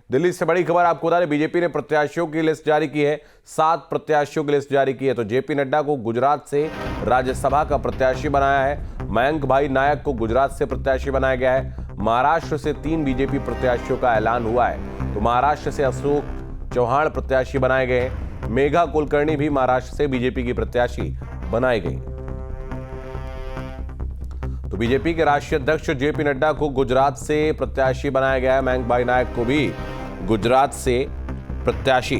दिल्ली से बड़ी खबर आपको बता दें, बीजेपी ने प्रत्याशियों की लिस्ट जारी की है। 7 प्रत्याशियों की लिस्ट जारी की है। तो जेपी नड्डा को गुजरात से राज्यसभा का प्रत्याशी बनाया है। मयंक भाई नायक को गुजरात से प्रत्याशी बनाया गया है। महाराष्ट्र से 3 बीजेपी प्रत्याशियों का ऐलान हुआ है। तो महाराष्ट्र से अशोक चौहान प्रत्याशी बनाए गए हैं। मेघा कुलकर्णी भी महाराष्ट्र से बीजेपी की प्रत्याशी बनाई गई। तो बीजेपी के राष्ट्रीय अध्यक्ष जेपी नड्डा को गुजरात से प्रत्याशी बनाया गया है। मयंक भाई नायक को भी गुजरात से प्रत्याशी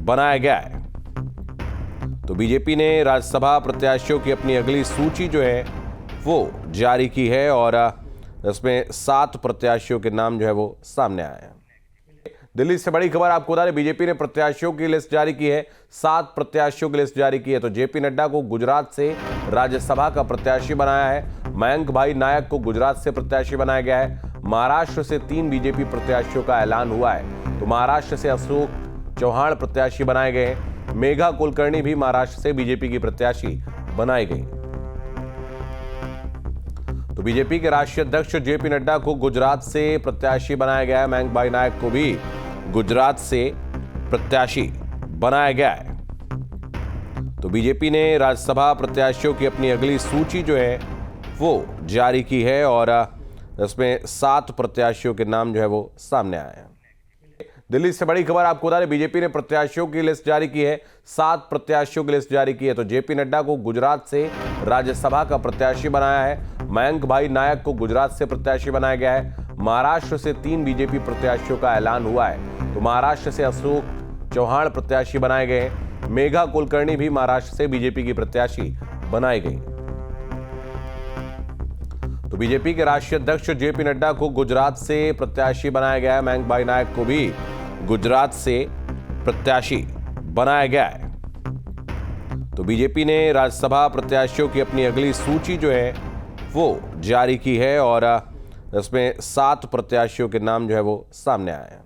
बनाया गया है। तो बीजेपी ने राज्यसभा प्रत्याशियों की अपनी अगली सूची जो है वो जारी की है और इसमें 7 प्रत्याशियों के नाम जो है वो सामने आए हैं। दिल्ली से बड़ी खबर आपको बता दें, बीजेपी ने प्रत्याशियों की लिस्ट जारी की है। 7 प्रत्याशियों की लिस्ट जारी की है। तो जेपी नड्डा को गुजरात से राज्यसभा का प्रत्याशी बनाया है। मयंक भाई नायक को गुजरात से प्रत्याशी बनाया गया है। महाराष्ट्र से 3 बीजेपी प्रत्याशियों का ऐलान हुआ है। तो महाराष्ट्र से अशोक चौहान प्रत्याशी बनाए गए हैं। मेघा कुलकर्णी भी महाराष्ट्र से बीजेपी की प्रत्याशी बनाई गई। तो बीजेपी के राष्ट्रीय अध्यक्ष जेपी नड्डा को गुजरात से प्रत्याशी बनाया गया है। मयंक भाई नायक को भी गुजरात से प्रत्याशी बनाया गया है। तो बीजेपी ने राज्यसभा प्रत्याशियों की अपनी अगली सूची जो है वो जारी की है और इसमें 7 प्रत्याशियों के नाम जो है वो सामने आए हैं। दिल्ली से बड़ी खबर आपको बता दें, बीजेपी ने प्रत्याशियों की लिस्ट जारी की है। 7 प्रत्याशियों की लिस्ट जारी की है। तो जेपी नड्डा को गुजरात से राज्यसभा का प्रत्याशी बनाया है। मयंक भाई नायक को गुजरात से प्रत्याशी बनाया गया है। महाराष्ट्र से 3 बीजेपी प्रत्याशियों का ऐलान हुआ है। तो महाराष्ट्र से अशोक चौहान प्रत्याशी बनाए गए हैं। मेघा कुलकर्णी भी महाराष्ट्र से बीजेपी की प्रत्याशी बनाई गई। तो बीजेपी के राष्ट्रीय अध्यक्ष जेपी नड्डा को गुजरात से प्रत्याशी बनाया गया है। मयंक भाई नायक को भी गुजरात से प्रत्याशी बनाया गया है। तो बीजेपी ने राज्यसभा प्रत्याशियों की अपनी अगली सूची जो है वो जारी की है और इसमें 7 प्रत्याशियों के नाम जो है वो सामने आए हैं।